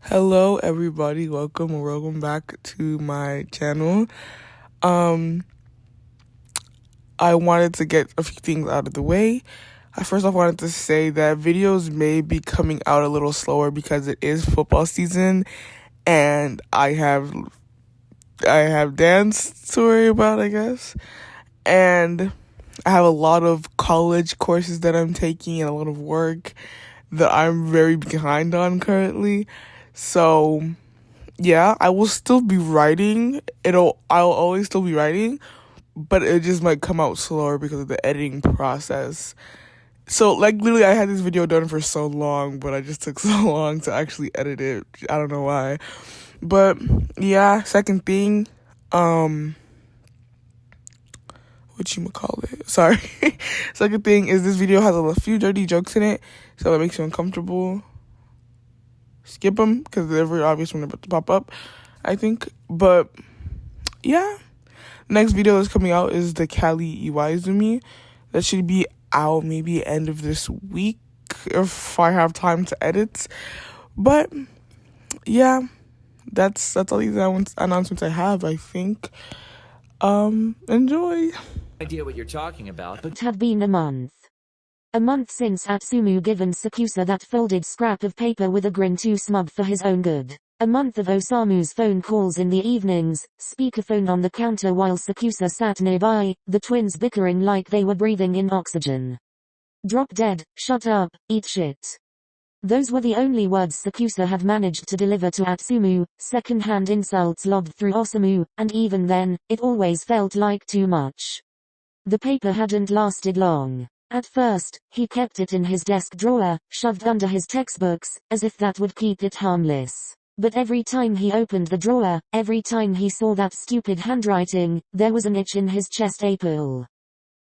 Hello everybody, welcome back to my channel. Um I wanted to get a few things out of the way. I first off wanted to say that videos may be coming out a little slower because it is football season and I have dance to worry about, I guess. And I have a lot of college courses that I'm taking and a lot of work that I'm very behind on currently. So yeah, I will still be writing. I'll always still be writing, but it just might come out slower because of the editing process. So like literally I had this video done for so long, but I just took so long to actually edit it. I don't know why. But yeah, second thing, whatchamacallit? Sorry. Second thing is this video has a few dirty jokes in it, so it makes you uncomfortable. Skip them because they're very obvious when they're about to pop up, I think. But yeah, next video that's coming out is the Kali Iwaizumi. That should be out maybe end of this week if I have time to edit. But yeah, that's all these announcements I have, I think. Enjoy. Idea what you're talking about, but It had been a month. A month since Atsumu given Sakusa that folded scrap of paper with a grin too smug for his own good. A month of Osamu's phone calls in the evenings, speakerphone on the counter while Sakusa sat nearby, the twins bickering like they were breathing in oxygen. Drop dead, shut up, eat shit. Those were the only words Sakusa had managed to deliver to Atsumu, second-hand insults lobbed through Osamu, and even then, it always felt like too much. The paper hadn't lasted long. At first, he kept it in his desk drawer, shoved under his textbooks, as if that would keep it harmless. But every time he opened the drawer, every time he saw that stupid handwriting, there was an itch in his chest pull.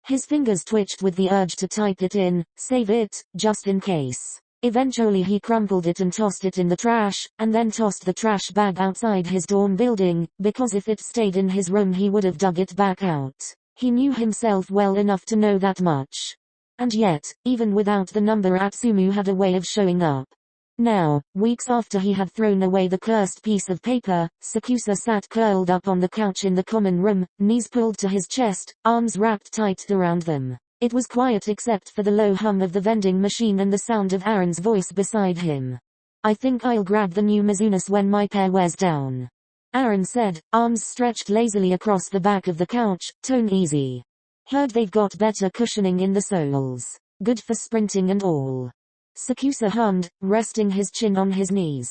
His fingers twitched with the urge to type it in, save it, just in case. Eventually he crumpled it and tossed it in the trash, and then tossed the trash bag outside his dorm building, because if it stayed in his room he would have dug it back out. He knew himself well enough to know that much. And yet, even without the number, Atsumu had a way of showing up. Now, weeks after he had thrown away the cursed piece of paper, Sakusa sat curled up on the couch in the common room, knees pulled to his chest, arms wrapped tight around them. It was quiet except for the low hum of the vending machine and the sound of Aaron's voice beside him. I think I'll grab the new Mizunos when my pair wears down. Aaron said, arms stretched lazily across the back of the couch, tone easy. Heard they've got better cushioning in the soles. Good for sprinting and all. Sakusa hummed, resting his chin on his knees.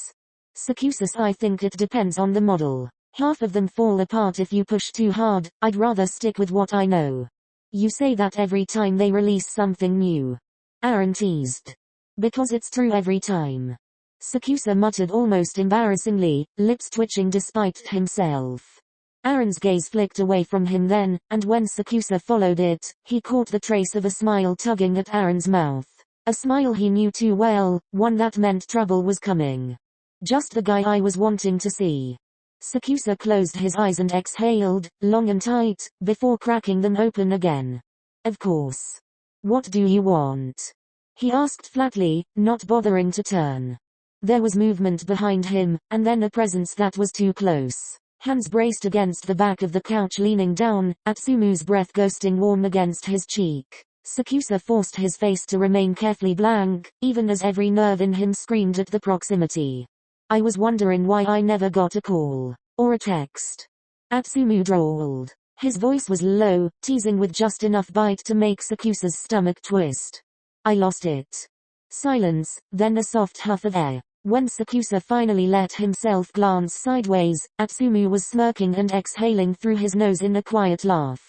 Sakusa, I think it depends on the model. Half of them fall apart if you push too hard. I'd rather stick with what I know. You say that every time they release something new. Aaron teased. Because it's true every time. Sakusa muttered almost embarrassingly, lips twitching despite himself. Aaron's gaze flicked away from him then, and when Sakusa followed it, he caught the trace of a smile tugging at Aaron's mouth. A smile he knew too well, one that meant trouble was coming. Just the guy I was wanting to see. Sakusa closed his eyes and exhaled, long and tight, before cracking them open again. Of course. What do you want? He asked flatly, not bothering to turn. There was movement behind him, and then a presence that was too close. Hands braced against the back of the couch leaning down, Atsumu's breath ghosting warm against his cheek. Sakusa forced his face to remain carefully blank, even as every nerve in him screamed at the proximity. I was wondering why I never got a call. Or a text. Atsumu drawled. His voice was low, teasing with just enough bite to make Sakusa's stomach twist. I lost it. Silence, then a soft huff of air. When Sakusa finally let himself glance sideways, Atsumu was smirking and exhaling through his nose in a quiet laugh.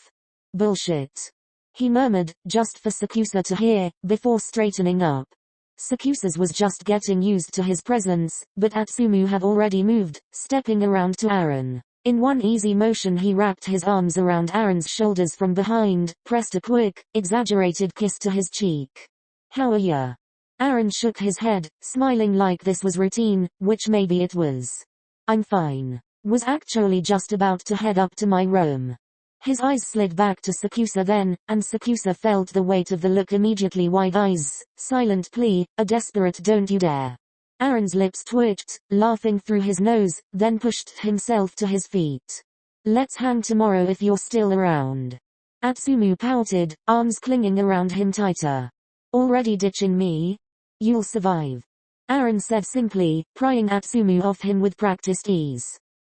Bullshit. He murmured, just for Sakusa to hear, before straightening up. Sakusa's was just getting used to his presence, but Atsumu had already moved, stepping around to Aaron. In one easy motion he wrapped his arms around Aaron's shoulders from behind, pressed a quick, exaggerated kiss to his cheek. How are ya? Aaron shook his head, smiling like this was routine, which maybe it was. I'm fine. Was actually just about to head up to my room. His eyes slid back to Sakusa then, and Sakusa felt the weight of the look immediately. Wide eyes, silent plea, a desperate don't you dare. Aaron's lips twitched, laughing through his nose, then pushed himself to his feet. Let's hang tomorrow if you're still around. Atsumu pouted, arms clinging around him tighter. Already ditching me? You'll survive. Aaron said simply, prying Atsumu off him with practiced ease.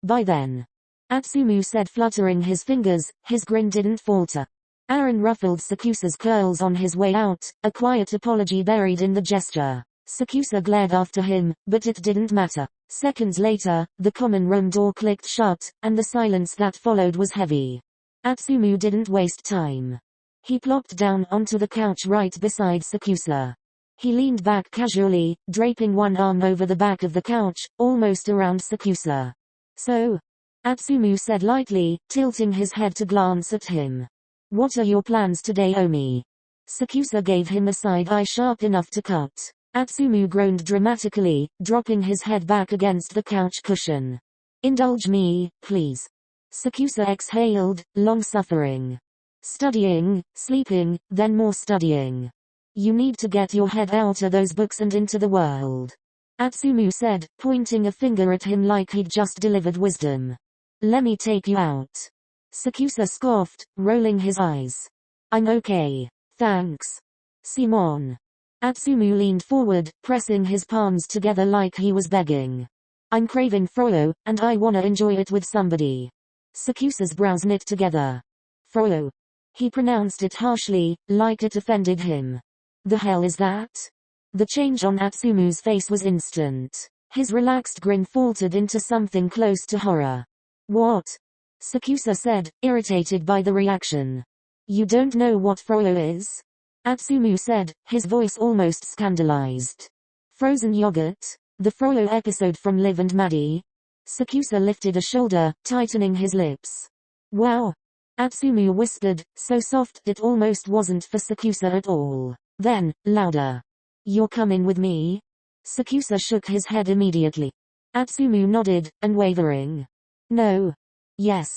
By then. Atsumu said, fluttering his fingers, his grin didn't falter. Aaron ruffled Sakusa's curls on his way out, a quiet apology buried in the gesture. Sakusa glared after him, but it didn't matter. Seconds later, the common room door clicked shut, and the silence that followed was heavy. Atsumu didn't waste time. He plopped down onto the couch right beside Sakusa. He leaned back casually, draping one arm over the back of the couch, almost around Sakusa. So? Atsumu said lightly, tilting his head to glance at him. What are your plans today, Omi? Sakusa gave him a side eye sharp enough to cut. Atsumu groaned dramatically, dropping his head back against the couch cushion. Indulge me, please. Sakusa exhaled, long-suffering. Studying, sleeping, then more studying. You need to get your head out of those books and into the world. Atsumu said, pointing a finger at him like he'd just delivered wisdom. Let me take you out. Sakusa scoffed, rolling his eyes. I'm okay. Thanks. Simon. Atsumu leaned forward, pressing his palms together like he was begging. I'm craving Fro-yo, and I wanna enjoy it with somebody. Sakusa's brows knit together. Fro-yo. He pronounced it harshly, like it offended him. The hell is that? The change on Atsumu's face was instant. His relaxed grin faltered into something close to horror. What? Sakusa said, irritated by the reaction. You don't know what Fro-yo is? Atsumu said, his voice almost scandalized. Frozen yogurt? The Fro-yo episode from Liv and Maddie? Sakusa lifted a shoulder, tightening his lips. Wow. Atsumu whispered, so soft it almost wasn't for Sakusa at all. Then, louder. You're coming with me? Sakusa shook his head immediately. Atsumu nodded, unwavering. No. Yes.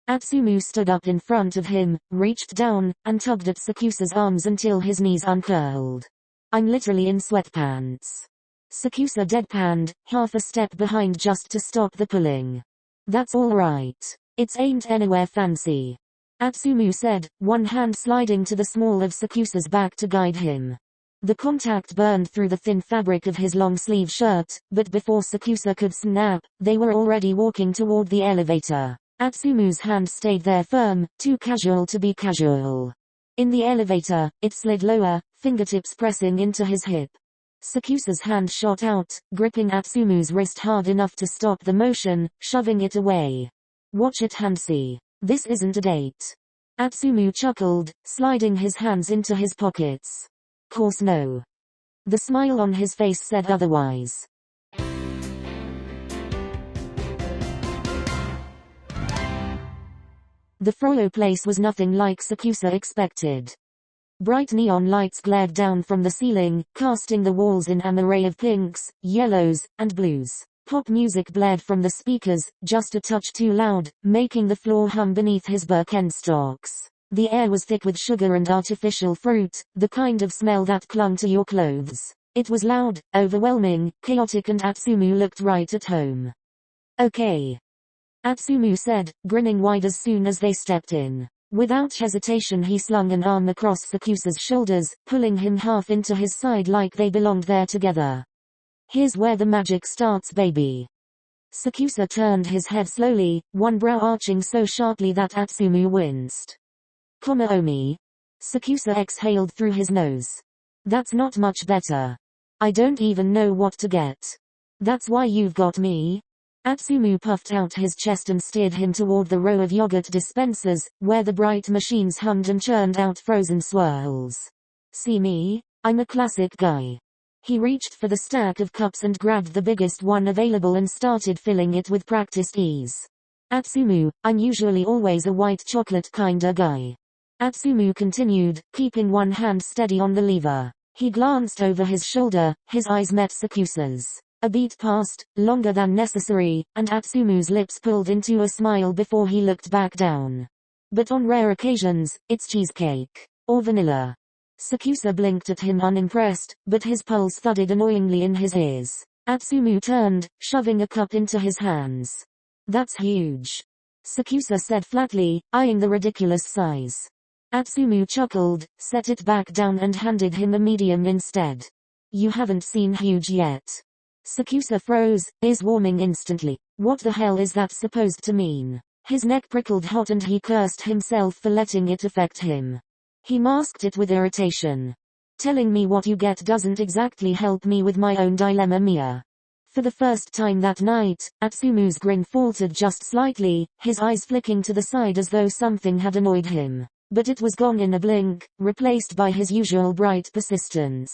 Atsumu stood up in front of him, reached down, and tugged at Sakusa's arms until his knees uncurled. I'm literally in sweatpants. Sakusa deadpanned, half a step behind just to stop the pulling. That's alright. It ain't anywhere fancy. Atsumu said, one hand sliding to the small of Sakusa's back to guide him. The contact burned through the thin fabric of his long-sleeve shirt, but before Sakusa could snap, they were already walking toward the elevator. Atsumu's hand stayed there firm, too casual to be casual. In the elevator, it slid lower, fingertips pressing into his hip. Sakusa's hand shot out, gripping Atsumu's wrist hard enough to stop the motion, shoving it away. Watch it, Hansi. This isn't a date. Atsumu chuckled, sliding his hands into his pockets. Course no. The smile on his face said otherwise. The Fro-yo place was nothing like Sakusa expected. Bright neon lights glared down from the ceiling, casting the walls in an array of pinks, yellows, and blues. Pop music blared from the speakers, just a touch too loud, making the floor hum beneath his Birkenstocks. The air was thick with sugar and artificial fruit, the kind of smell that clung to your clothes. It was loud, overwhelming, chaotic, and Atsumu looked right at home. Okay. Atsumu said, grinning wide as soon as they stepped in. Without hesitation he slung an arm across Sakusa's shoulders, pulling him half into his side like they belonged there together. Here's where the magic starts, baby. Sakusa turned his head slowly, one brow arching so sharply that Atsumu winced. Omi. Sakusa exhaled through his nose. That's not much better. I don't even know what to get. That's why you've got me. Atsumu puffed out his chest and steered him toward the row of yogurt dispensers, where the bright machines hummed and churned out frozen swirls. See me? I'm a classic guy. He reached for the stack of cups and grabbed the biggest one available and started filling it with practiced ease. Atsumu, I'm usually always a white chocolate kinda guy. Atsumu continued, keeping one hand steady on the lever. He glanced over his shoulder, his eyes met Sakusa's. A beat passed, longer than necessary, and Atsumu's lips pulled into a smile before he looked back down. But on rare occasions, it's cheesecake. Or vanilla. Sakusa blinked at him unimpressed, but his pulse thudded annoyingly in his ears. Atsumu turned, shoving a cup into his hands. That's huge. Sakusa said flatly, eyeing the ridiculous size. Atsumu chuckled, set it back down and handed him a medium instead. You haven't seen huge yet. Sakusa froze, ears warming instantly. What the hell is that supposed to mean? His neck prickled hot and he cursed himself for letting it affect him. He masked it with irritation. Telling me what you get doesn't exactly help me with my own dilemma, Mia. For the first time that night, Atsumu's grin faltered just slightly, his eyes flicking to the side as though something had annoyed him. But it was gone in a blink, replaced by his usual bright persistence.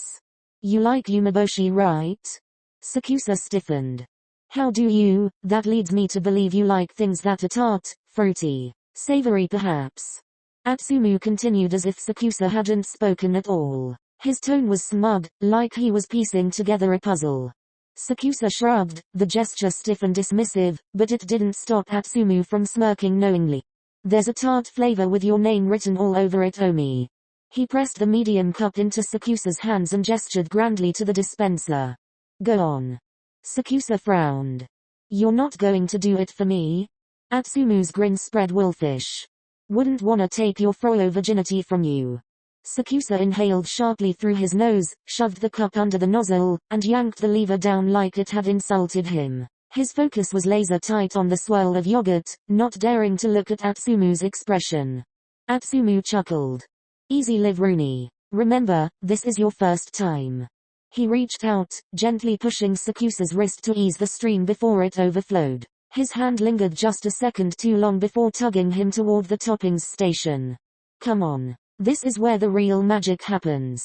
You like umeboshi, right? Sakusa stiffened. How do you? That leads me to believe you like things that are tart, fruity, savory perhaps. Atsumu continued as if Sakusa hadn't spoken at all. His tone was smug, like he was piecing together a puzzle. Sakusa shrugged, the gesture stiff and dismissive, but it didn't stop Atsumu from smirking knowingly. There's a tart flavor with your name written all over it, Omi. He pressed the medium cup into Sakusa's hands and gestured grandly to the dispenser. Go on. Sakusa frowned. You're not going to do it for me? Atsumu's grin spread wolfish. Wouldn't wanna take your Fro-yo virginity from you. Sakusa inhaled sharply through his nose, shoved the cup under the nozzle, and yanked the lever down like it had insulted him. His focus was laser-tight on the swirl of yogurt, not daring to look at Atsumu's expression. Atsumu chuckled. Easy live, Rooney. Remember, this is your first time. He reached out, gently pushing Sakusa's wrist to ease the stream before it overflowed. His hand lingered just a second too long before tugging him toward the toppings station. Come on. This is where the real magic happens.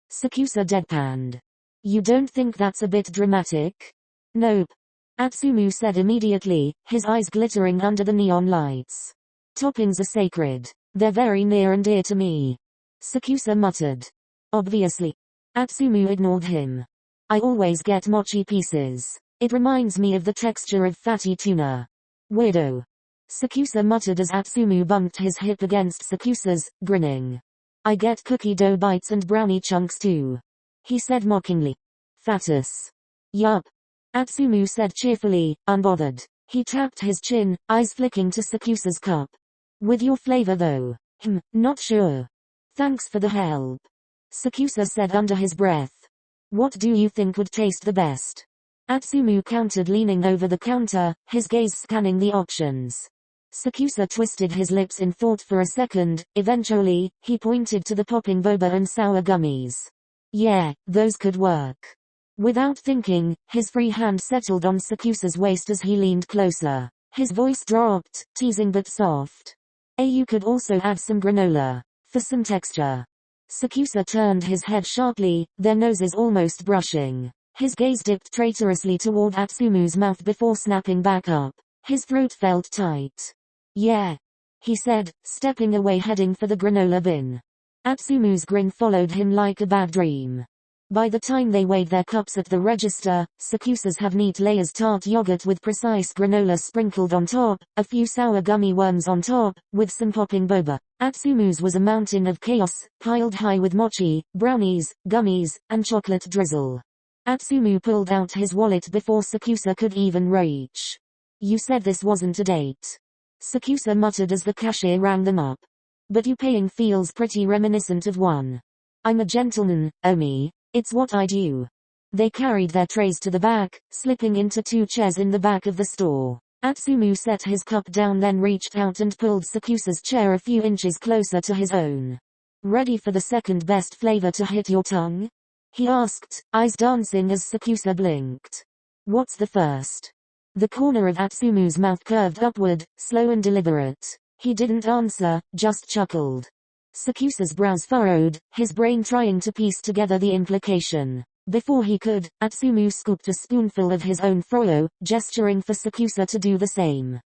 Sakusa deadpanned. You don't think that's a bit dramatic? Nope. Atsumu said immediately, his eyes glittering under the neon lights. Toppings are sacred. They're very near and dear to me. Sakusa muttered. Obviously. Atsumu ignored him. I always get mochi pieces. It reminds me of the texture of fatty tuna. Weirdo. Sakusa muttered as Atsumu bumped his hip against Sakusa's, grinning. I get cookie dough bites and brownie chunks too. He said mockingly. Fatus. Yup. Atsumu said cheerfully, unbothered. He tapped his chin, eyes flicking to Sakusa's cup. With your flavor though. Not sure. Thanks for the help. Sakusa said under his breath. What do you think would taste the best? Atsumu countered, leaning over the counter, his gaze scanning the options. Sakusa twisted his lips in thought for a second, eventually, he pointed to the popping boba and sour gummies. Yeah, those could work. Without thinking, his free hand settled on Sakusa's waist as he leaned closer. His voice dropped, teasing but soft. You could also add some granola. For some texture. Sakusa turned his head sharply, their noses almost brushing. His gaze dipped traitorously toward Atsumu's mouth before snapping back up. His throat felt tight. Yeah. He said, stepping away heading for the granola bin. Atsumu's grin followed him like a bad dream. By the time they weighed their cups at the register, Sakusa's have neat layers tart yogurt with precise granola sprinkled on top, a few sour gummy worms on top, with some popping boba. Atsumu's was a mountain of chaos, piled high with mochi, brownies, gummies, and chocolate drizzle. Atsumu pulled out his wallet before Sakusa could even reach. You said this wasn't a date. Sakusa muttered as the cashier rang them up. But you paying feels pretty reminiscent of one. I'm a gentleman, Omi. It's what I do. They carried their trays to the back, slipping into two chairs in the back of the store. Atsumu set his cup down, then reached out and pulled Sakusa's chair a few inches closer to his own. Ready for the second best flavor to hit your tongue? He asked, eyes dancing as Sakusa blinked. What's the first? The corner of Atsumu's mouth curved upward, slow and deliberate. He didn't answer, just chuckled. Sakusa's brows furrowed, his brain trying to piece together the implication. Before he could, Atsumu scooped a spoonful of his own Fro-yo, gesturing for Sakusa to do the same.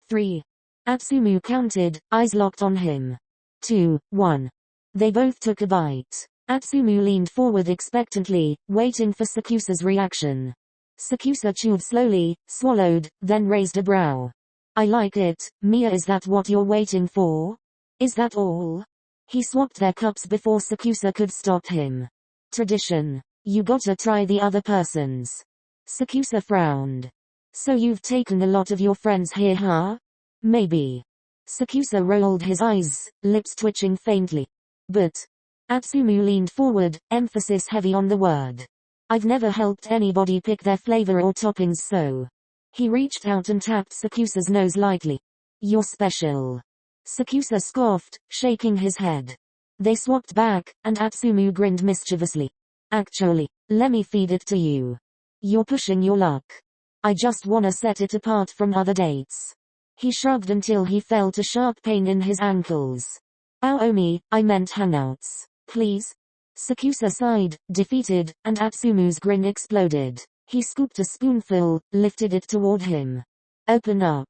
3. Atsumu counted, eyes locked on him. 2, 1. They both took a bite. Atsumu leaned forward expectantly, waiting for Sakusa's reaction. Sakusa chewed slowly, swallowed, then raised a brow. I like it, Mia. Is that what you're waiting for? Is that all? He swapped their cups before Sakusa could stop him. Tradition. You gotta try the other person's. Sakusa frowned. So you've taken a lot of your friends here, huh? Maybe. Sakusa rolled his eyes, lips twitching faintly. But. Atsumu leaned forward, emphasis heavy on the word. I've never helped anybody pick their flavor or toppings, so. He reached out and tapped Sakusa's nose lightly. You're special. Sakusa scoffed, shaking his head. They swapped back, and Atsumu grinned mischievously. Actually, let me feed it to you. You're pushing your luck. I just wanna set it apart from other dates. He shrugged until he felt a sharp pain in his ankles. Aomi, I meant hangouts. Please? Sakusa sighed, defeated, and Atsumu's grin exploded. He scooped a spoonful, lifted it toward him. Open up.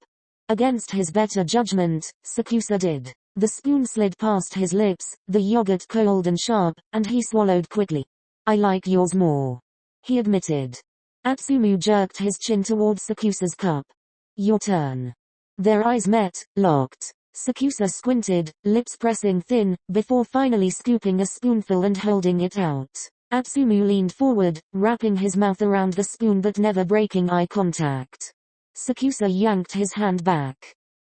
Against his better judgment, Sakusa did. The spoon slid past his lips, the yogurt cold and sharp, and he swallowed quickly. I like yours more. He admitted. Atsumu jerked his chin toward Sakusa's cup. Your turn. Their eyes met, locked. Sakusa squinted, lips pressing thin, before finally scooping a spoonful and holding it out. Atsumu leaned forward, wrapping his mouth around the spoon but never breaking eye contact. Sakusa yanked his hand back.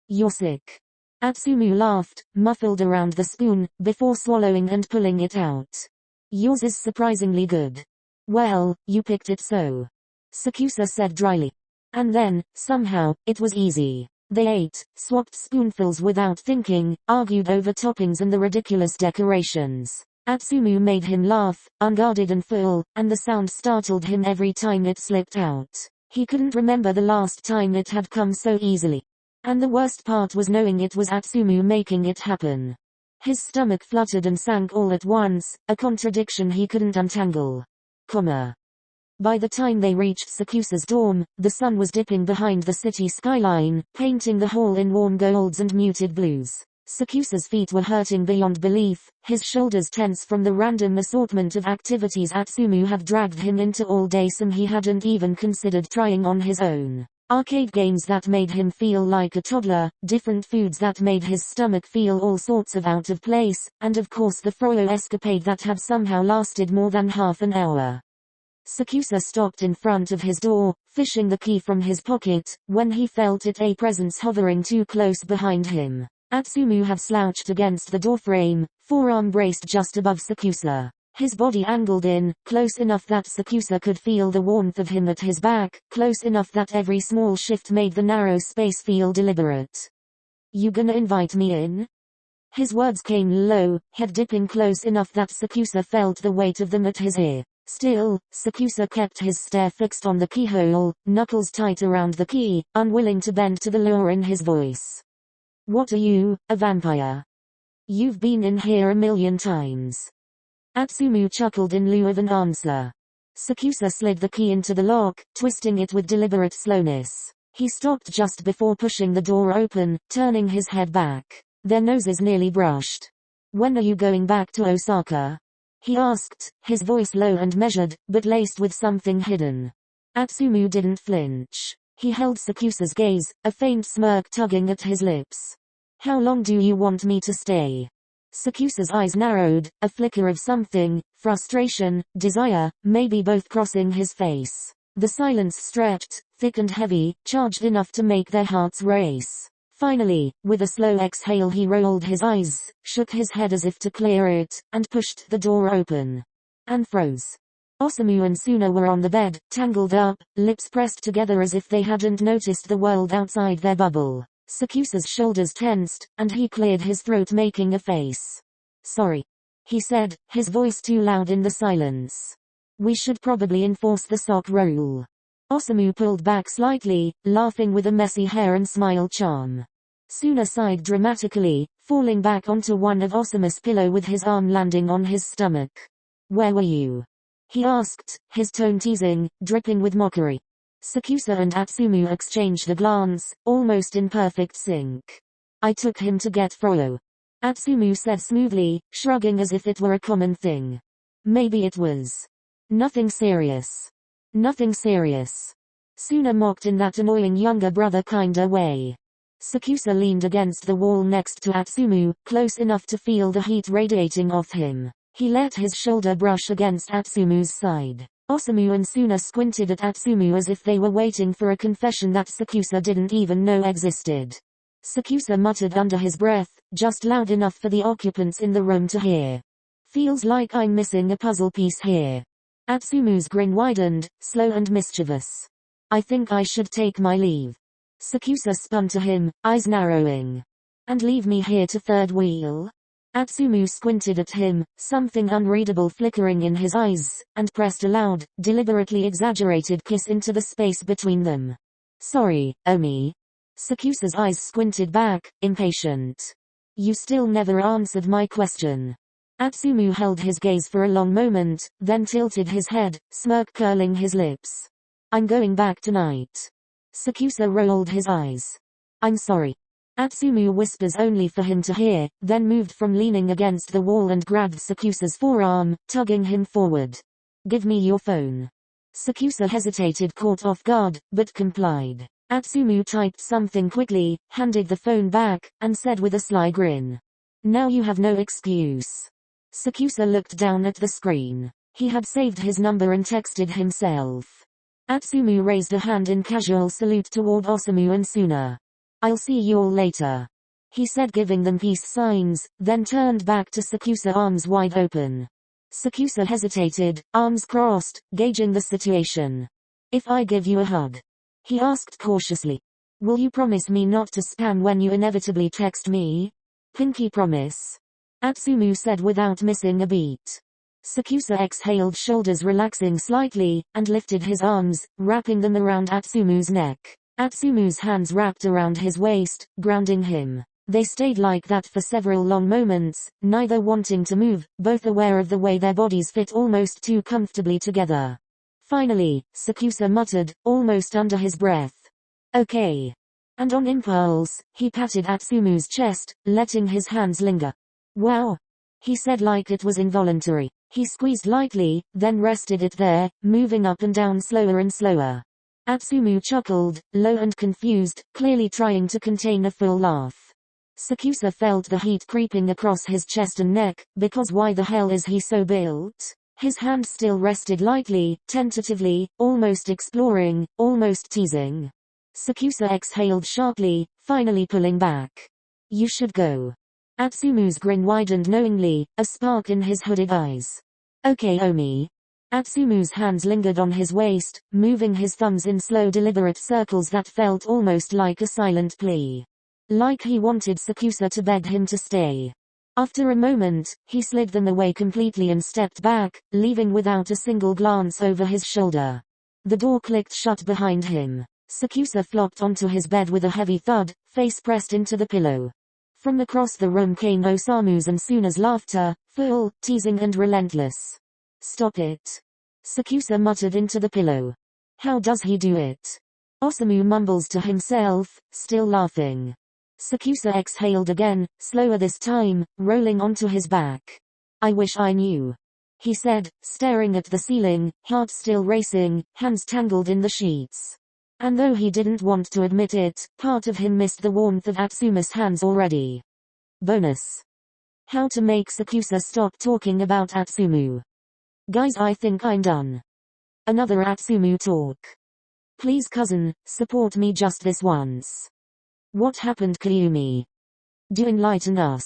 You're sick. Atsumu laughed, muffled around the spoon, before swallowing and pulling it out. Yours is surprisingly good. Well, you picked it so. Sakusa said dryly. And then, somehow, it was easy. They ate, swapped spoonfuls without thinking, argued over toppings and the ridiculous decorations. Atsumu made him laugh, unguarded and full, and the sound startled him every time it slipped out. He couldn't remember the last time it had come so easily. And the worst part was knowing it was Atsumu making it happen. His stomach fluttered and sank all at once, a contradiction he couldn't untangle. By the time they reached Sakusa's dorm, the sun was dipping behind the city skyline, painting the hall in warm golds and muted blues. Sakusa's feet were hurting beyond belief, his shoulders tense from the random assortment of activities Atsumu had dragged him into all day, some he hadn't even considered trying on his own. Arcade games that made him feel like a toddler, different foods that made his stomach feel all sorts of out of place, and of course the Fro-yo escapade that had somehow lasted more than half an hour. Sakusa stopped in front of his door, fishing the key from his pocket, when he felt a presence hovering too close behind him. Atsumu had slouched against the doorframe, forearm braced just above Sakusa. His body angled in, close enough that Sakusa could feel the warmth of him at his back, close enough that every small shift made the narrow space feel deliberate. You gonna invite me in? His words came low, head dipping close enough that Sakusa felt the weight of them at his ear. Still, Sakusa kept his stare fixed on the keyhole, knuckles tight around the key, unwilling to bend to the lure in his voice. What are you, a vampire? You've been in here a million times. Atsumu chuckled in lieu of an answer. Sakusa slid the key into the lock, twisting it with deliberate slowness. He stopped just before pushing the door open, turning his head back. Their noses nearly brushed. When are you going back to Osaka? He asked, his voice low and measured, but laced with something hidden. Atsumu didn't flinch. He held Sakusa's gaze, a faint smirk tugging at his lips. How long do you want me to stay? Sakusa's eyes narrowed, a flicker of something, frustration, desire, maybe both crossing his face. The silence stretched, thick and heavy, charged enough to make their hearts race. Finally, with a slow exhale he rolled his eyes, shook his head as if to clear it, and pushed the door open. And froze. Osamu and Suna were on the bed, tangled up, lips pressed together as if they hadn't noticed the world outside their bubble. Sakusa's shoulders tensed, and he cleared his throat making a face. Sorry. He said, his voice too loud in the silence. We should probably enforce the sock rule. Osamu pulled back slightly, laughing with a messy hair and smile charm. Suna sighed dramatically, falling back onto one of Osamu's pillow with his arm landing on his stomach. Where were you? He asked, his tone teasing, dripping with mockery. Sakusa and Atsumu exchanged a glance, almost in perfect sync. I took him to get Fro-yo. Atsumu said smoothly, shrugging as if it were a common thing. Maybe it was. Nothing serious. Nothing serious. Suna mocked in that annoying younger brother kinda way. Sakusa leaned against the wall next to Atsumu, close enough to feel the heat radiating off him. He let his shoulder brush against Atsumu's side. Osamu and Suna squinted at Atsumu as if they were waiting for a confession that Sakusa didn't even know existed. Sakusa muttered under his breath, just loud enough for the occupants in the room to hear. Feels like I'm missing a puzzle piece here. Atsumu's grin widened, slow and mischievous. I think I should take my leave. Sakusa spun to him, eyes narrowing. And leave me here to third wheel? Atsumu squinted at him, something unreadable flickering in his eyes, and pressed a loud, deliberately exaggerated kiss into the space between them. Sorry, Omi. Sakusa's eyes squinted back, impatient. You still never answered my question. Atsumu held his gaze for a long moment, then tilted his head, smirk curling his lips. I'm going back tonight. Sakusa rolled his eyes. I'm sorry. Atsumu whispers only for him to hear, then moved from leaning against the wall and grabbed Sakusa's forearm, tugging him forward. Give me your phone. Sakusa hesitated, caught off guard, but complied. Atsumu typed something quickly, handed the phone back, and said with a sly grin. Now you have no excuse. Sakusa looked down at the screen. He had saved his number and texted himself. Atsumu raised a hand in casual salute toward Osamu and Suna. I'll see you all later. He said, giving them peace signs, then turned back to Sakusa, arms wide open. Sakusa hesitated, arms crossed, gauging the situation. If I give you a hug? He asked cautiously. Will you promise me not to spam when you inevitably text me? Pinky promise. Atsumu said without missing a beat. Sakusa exhaled, shoulders relaxing slightly, and lifted his arms, wrapping them around Atsumu's neck. Atsumu's hands wrapped around his waist, grounding him. They stayed like that for several long moments, neither wanting to move, both aware of the way their bodies fit almost too comfortably together. Finally, Sakusa muttered, almost under his breath. Okay. And on impulse, he patted Atsumu's chest, letting his hands linger. Wow. He said like it was involuntary. He squeezed lightly, then rested it there, moving up and down slower and slower. Atsumu chuckled, low and confused, clearly trying to contain a full laugh. Sakusa felt the heat creeping across his chest and neck, because why the hell is he so built? His hand still rested lightly, tentatively, almost exploring, almost teasing. Sakusa exhaled sharply, finally pulling back. You should go. Atsumu's grin widened knowingly, a spark in his hooded eyes. Okay, Omi. Atsumu's hands lingered on his waist, moving his thumbs in slow deliberate circles that felt almost like a silent plea. Like he wanted Sakusa to beg him to stay. After a moment, he slid them away completely and stepped back, leaving without a single glance over his shoulder. The door clicked shut behind him. Sakusa flopped onto his bed with a heavy thud, face pressed into the pillow. From across the room came Osamu's and Suna's laughter, full, teasing and relentless. Stop it. Sakusa muttered into the pillow. How does he do it? Osamu mumbles to himself, still laughing. Sakusa exhaled again, slower this time, rolling onto his back. I wish I knew. He said, staring at the ceiling, heart still racing, hands tangled in the sheets. And though he didn't want to admit it, part of him missed the warmth of Atsuma's hands already. Bonus. How to make Sakusa stop talking about Atsumu. Guys, I think I'm done. Another Atsumu talk. Please cousin, support me just this once. What happened, Kyumi? Do enlighten us.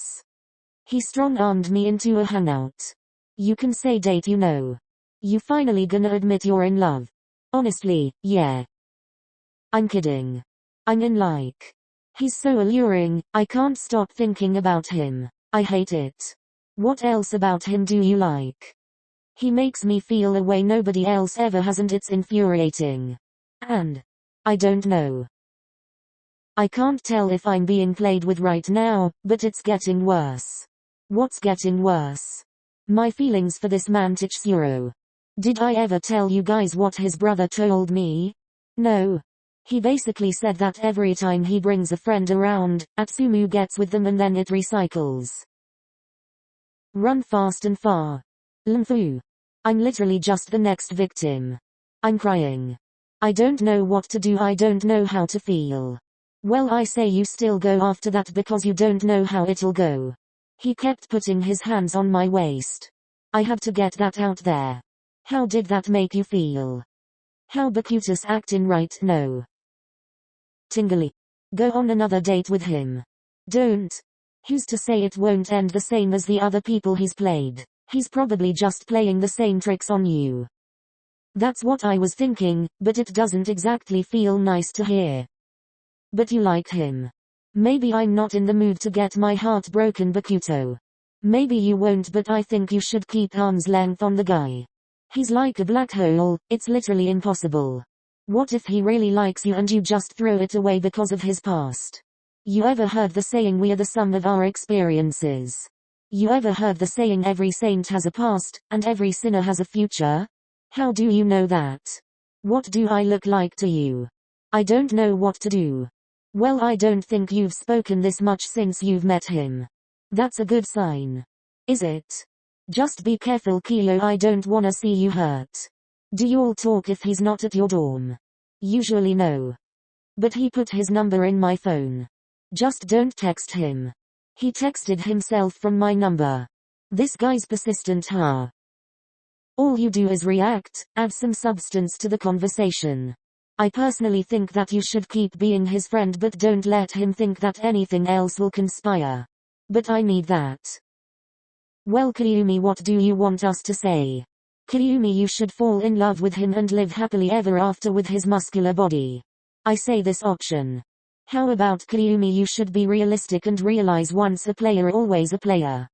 He strong-armed me into a hangout. You can say date, you know. You finally gonna admit you're in love? Honestly, yeah. I'm kidding. I'm in like. He's so alluring, I can't stop thinking about him. I hate it. What else about him do you like? He makes me feel a way nobody else ever has and it's infuriating. And I don't know. I can't tell if I'm being played with right now, but it's getting worse. What's getting worse? My feelings for this man Titsuro. Did I ever tell you guys what his brother told me? No. He basically said that every time he brings a friend around, Atsumu gets with them and then it recycles. Run fast and far. Lumfu. I'm literally just the next victim. I'm crying. I don't know what to do, I don't know how to feel. Well, I say you still go after that because you don't know how it'll go. He kept putting his hands on my waist. I had to get that out there. How did that make you feel? How Bakutus acting right now? Tingly. Go on another date with him. Don't. Who's to say it won't end the same as the other people he's played? He's probably just playing the same tricks on you. That's what I was thinking, but it doesn't exactly feel nice to hear. But you like him. Maybe I'm not in the mood to get my heart broken, Bakuto. Maybe you won't, but I think you should keep arm's length on the guy. He's like a black hole, it's literally impossible. What if he really likes you and you just throw it away because of his past? You ever heard the saying we are the sum of our experiences? You ever heard the saying every saint has a past, and every sinner has a future? How do you know that? What do I look like to you? I don't know what to do. Well, I don't think you've spoken this much since you've met him. That's a good sign. Is it? Just be careful, Kyo, I don't wanna see you hurt. Do you all talk if he's not at your dorm? Usually no. But he put his number in my phone. Just don't text him. He texted himself from my number. This guy's persistent, huh? All you do is react, add some substance to the conversation. I personally think that you should keep being his friend, but don't let him think that anything else will conspire. But I need that. Well, Kyumi, what do you want us to say? Kyumi, you should fall in love with him and live happily ever after with his muscular body. I say this option. How about Kyumi, you should be realistic and realize once a player always a player.